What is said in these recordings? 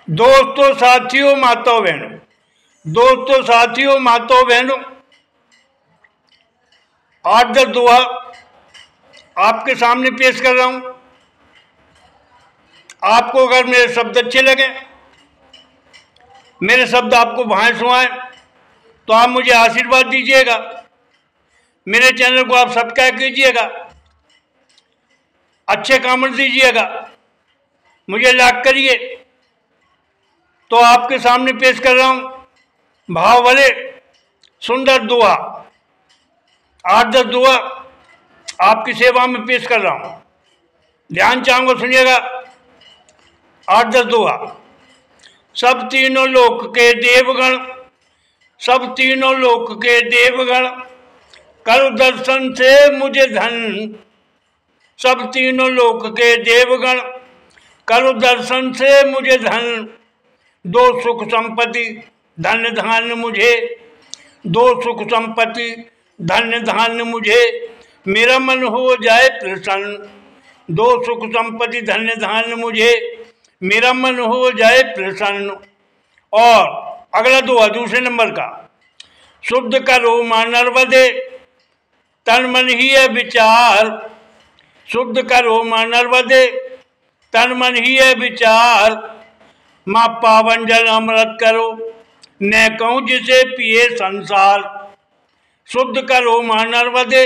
दोस्तों, साथियों, माताओं बहनों, दोस्तों, साथियों, माताओं बहनों, 8-10 दुआ आपके सामने पेश कर रहा हूं। आपको अगर मेरे शब्द अच्छे लगे, मेरे शब्द आपको भाएं सुहाएं, तो आप मुझे आशीर्वाद दीजिएगा। मेरे चैनल को आप सब्सक्राइब कीजिएगा, अच्छे कमेंट दीजिएगा, मुझे लाइक करिए। तो आपके सामने पेश कर रहा हूं भाव भरे सुंदर दुआ। 8-10 दुआ आपकी सेवा में पेश कर रहा हूं, ध्यान चाहूंगा, सुनिएगा। 8-10 दुआ। सब तीनों लोक के देवगण, सब तीनों लोक के देवगण, करो दर्शन से मुझे धन। सब तीनों लोक के देवगण, करो दर्शन से मुझे धन। दो सुख संपत्ति धन्य धान्य मुझे, दो सुख संपत्ति धन्य धान्य मुझे, मेरा मन हो जाए प्रसन्न। दो सुख संपत्ति धन्य धान्य मुझे, मेरा मन हो जाए प्रसन्न। और अगला दुआ दूसरे नंबर का। शुद्ध करो मां नर्मदे, तन मन ही है विचार। शुद्ध करो मां नर्मदे, तन मन ही है विचार। माँ पावन जल अमृत करो, न कहूँ जिसे पिए संसार। शुद्ध करो मां नर्मदे,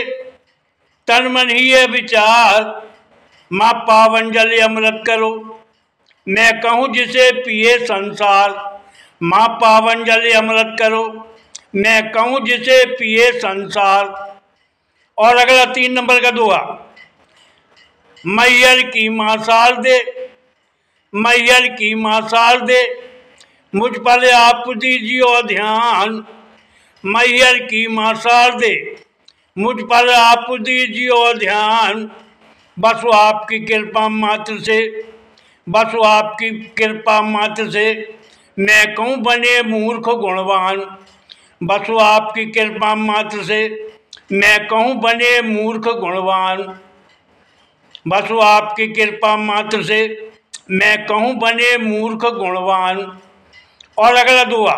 तन मन ही है विचार। माँ पावन जल अमृत करो, न कहूँ जिसे पिए संसार। माँ पावन जल अमृत करो, न कहूँ जिसे पिए संसार। और अगला 3 नंबर का दुआ। मैयर की माँ सार दे, मैयर की माँ सार दे, मुझ पर आप दीजिए ध्यान। मैयर की माँ सार दे, मुझ पर आप दीजिए ध्यान। बस वो आपकी कृपा मात्र से, बस वो आपकी कृपा मात्र से, मैं कहूँ बने मूर्ख गुणवान। बस वो आपकी कृपा मात्र से, मैं कहूँ बने मूर्ख गुणवान। बस वो आपकी कृपा मात्र से, मैं कहूँ बने मूर्ख गुणवान। और अगला दुआ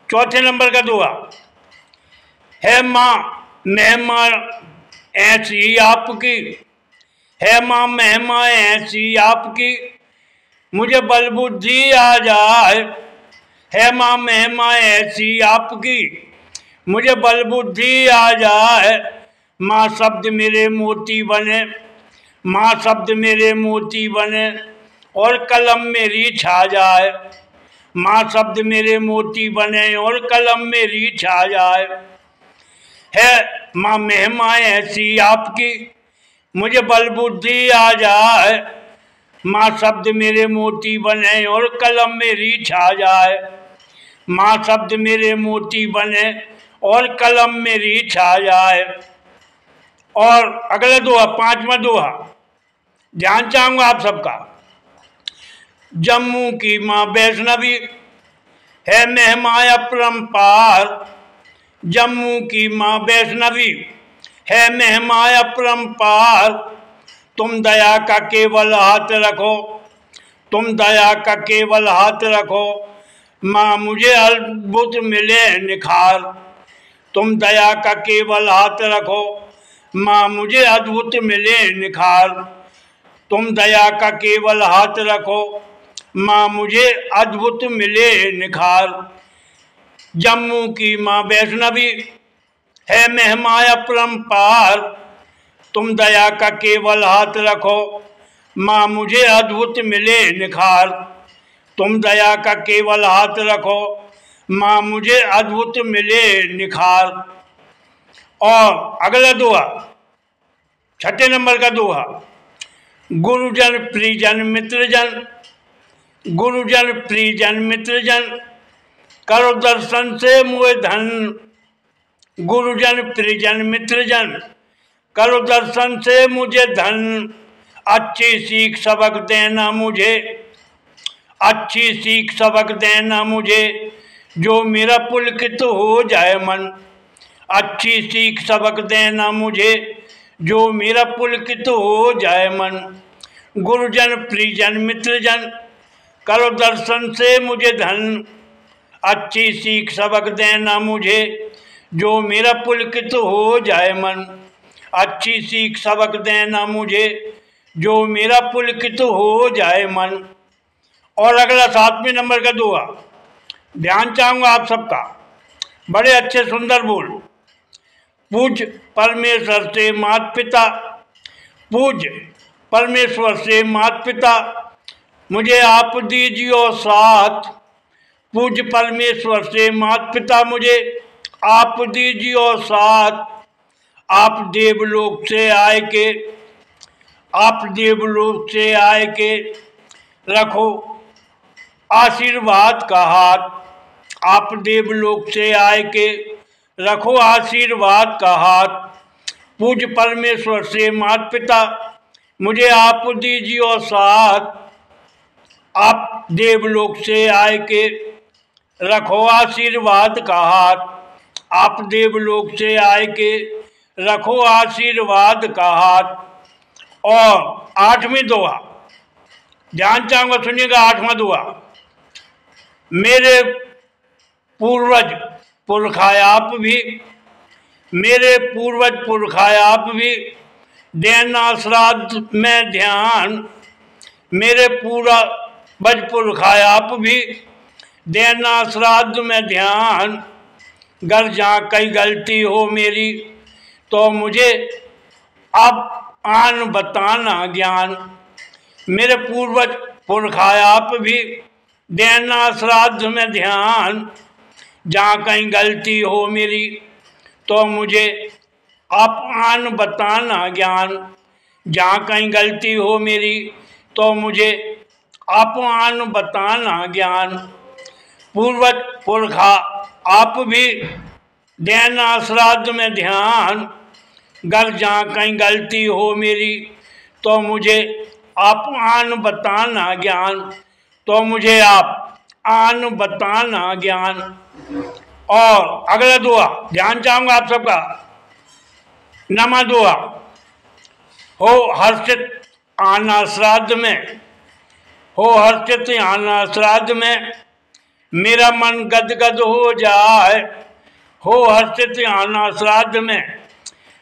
4थे नंबर का दुआ है। माँ महिमा ऐसी आपकी, है माँ महिमा ऐसी आपकी, मुझे बल बुद्धि आ जाए। है माँ महिमा ऐसी आपकी, मुझे बल बुद्धि आ जाए। माँ शब्द मेरे मोती बने, माँ शब्द मेरे मोती बने, और कलम मेरी छा जाए। माँ शब्द मेरे मोती बने, और कलम मेरी छा जाए। है माँ महिमा ऐसी आपकी, मुझे बल बुद्धि आ जाए। माँ शब्द मेरे मोती बने, और कलम मेरी छा जाए। माँ शब्द मेरे मोती बने, और कलम मेरी छा जाए। और अगला दुआ 5वां दुआ, ध्यान चाहूंगा आप सबका। जम्मू की माँ वैष्णवी है महिमा अपरंपार। जम्मू की माँ वैष्णवी है महिमा अपरंपार। तुम दया का केवल हाथ रखो, तुम दया का केवल हाथ रखो, माँ मुझे अद्भुत मिले निखार। तुम दया का केवल हाथ रखो, माँ मुझे अद्भुत मिले निखार। तुम दया का केवल हाथ रखो, माँ मुझे अद्भुत मिले निखार। जम्मू की माँ वैष्णवी है महिमा अपरंपार। तुम दया का केवल हाथ रखो, माँ मुझे अद्भुत मिले निखार। तुम दया का केवल हाथ रखो, माँ मुझे अद्भुत मिले निखार। और अगला दुआ 6ठे नंबर का दुआ। गुरुजन प्रिजन मित्रजन, गुरुजन प्रिजन मित्रजन, करो दर्शन से मुझे धन। गुरुजन प्रिजन मित्रजन, करो दर्शन से मुझे धन। अच्छी सीख सबक देना मुझे, अच्छी सीख सबक देना मुझे, जो मेरा पुलकित हो जाए मन। अच्छी सीख सबक देना मुझे, जो मेरा पुलकित हो जाए मन। गुरुजन प्रिजन मित्रजन, करो दर्शन से मुझे धन, अच्छी सीख सबक देना मुझे, जो मेरा पुलकित हो जाए मन। अच्छी सीख सबक देना मुझे, जो मेरा पुलकित हो जाए मन। और अगला 7वें नंबर का दुआ, ध्यान चाहूँगा आप सबका, बड़े अच्छे सुंदर बोल। पूज परमेश्वर से माता पिता, पूज परमेश्वर से माता पिता, मुझे आप दीजिए साथ। पूज परमेश्वर से माता पिता, मुझे आप दीजिए साथ। आप देवलोक से आए के, आप देवलोक से आए के, रखो आशीर्वाद का हाथ। आप देवलोक से आए के, रखो आशीर्वाद का हाथ। पूज परमेश्वर से माता पिता, मुझे आप दीजिए साथ। आप देवलोक से आए के, रखो आशीर्वाद का हाथ। आप देवलोक से आए के, रखो आशीर्वाद का हाथ। और 8वीं दुआ, ध्यान चाहूँगा, सुनिएगा 8वां दुआ। मेरे पूर्वज पुरखायाप भी, मेरे पूर्वज पुरखायाप भी, देना श्राद्ध में ध्यान। मेरे पूर्वज पुरखायाप भी, देना श्राद्ध में ध्यान। गर जहाँ कई गलती हो मेरी, तो मुझे अब आन बताना ज्ञान। मेरे पूर्वज पुरखायाप भी, देना श्राद्ध में ध्यान। जहाँ कहीं गलती हो मेरी, तो मुझे आप आन बताना ज्ञान। जहाँ कहीं गलती हो मेरी, तो मुझे आप आन बताना ज्ञान। पूर्वज पुरखा आप भी, देना श्राद्ध में ध्यान। गर जहाँ कहीं गलती हो मेरी, तो मुझे आप आन बताना ज्ञान। तो मुझे आप आन बताना ज्ञान। और अगला दुआ, ध्यान चाहूँगा आप सबका, नमा दुआ। हो हर्षित आना श्राद्ध में, हो हर्षित आना श्राद्ध में, मेरा मन गदगद हो जाए। हो हर्षित आना श्राद्ध में,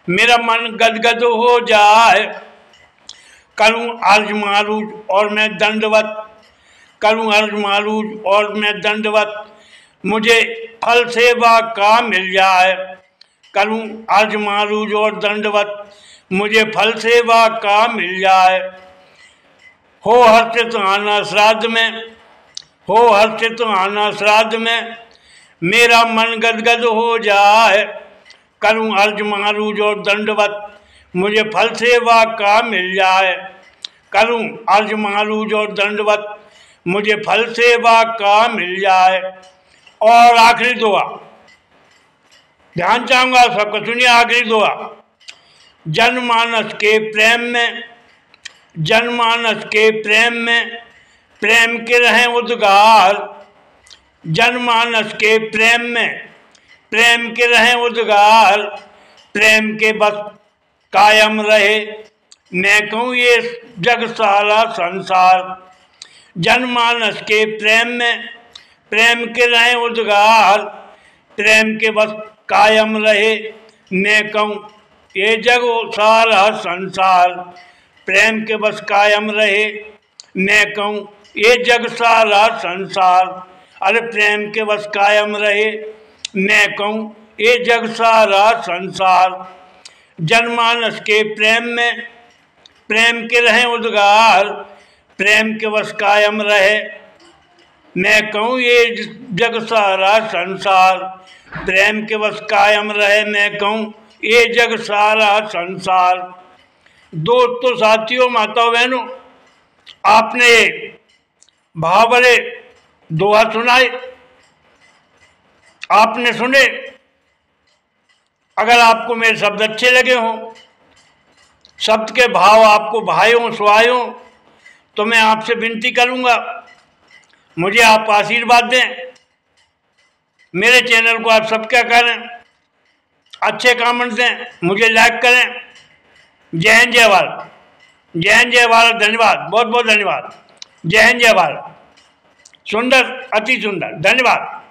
मेरा मन गदगद हो जाए। करूँ अर्ज मारूज और मैं दंडवत, करूँ अर्ज मारूज और मैं दंडवत, मुझे फल सेवा का मिल जाए। करूँ अर्ज मारूज और दंडवत, मुझे फल सेवा का मिल जाए। हो हर्षित आना श्राद्ध में, हो हर्षित आना श्राद्ध में, मेरा मन गदगद हो जाए। करूँ अर्ज मारूज और दंडवत, मुझे फल सेवा का मिल जाए। करूँ अर्ज मारूज और दंडवत, मुझे फल सेवा का मिल जाए। और आखिरी दुआ, ध्यान चाहूँगा सबका, सुनिए आखिरी दुआ। जनमानस के प्रेम में, जनमानस के प्रेम में, प्रेम के रहें उद्गार। जनमानस के प्रेम में, प्रेम के रहें उद्गार। प्रेम के बस कायम रहे, मैं कहूँ ये जग सारा संसार। जनमानस के प्रेम में, प्रेम के रहें उद्गार। प्रेम के बस कायम रहे, मैं कहूँ ये जग सारा संसार। प्रेम के बस कायम रहे, मैं कहूँ ये जग सारा संसार। अरे प्रेम के बस कायम रहे, मैं कहूँ ये जग सारा संसार। जनमानस के प्रेम में, प्रेम के रहें उद्गार। प्रेम के बस कायम रहे, मैं कहूँ ये जग सारा संसार। प्रेम के बस कायम रहे, मैं कहूँ ये जग सारा संसार। दोस्तों, साथियों, माताओं, बहनों, आपने भाव भरे दोहा सुनाए, आपने सुने। अगर आपको मेरे शब्द अच्छे लगे हों, शब्द के भाव आपको भाए हों, सुहाए हों, तो मैं आपसे विनती करूंगा, मुझे आप आशीर्वाद दें। मेरे चैनल को आप सब क्या करें, अच्छे कमेंट दें, मुझे लाइक करें। जय हिंद, जय भारत। जय हिंद, जय भारत। धन्यवाद, बहुत बहुत धन्यवाद। जय हिंद, जय भारत। सुंदर, अति सुंदर। धन्यवाद।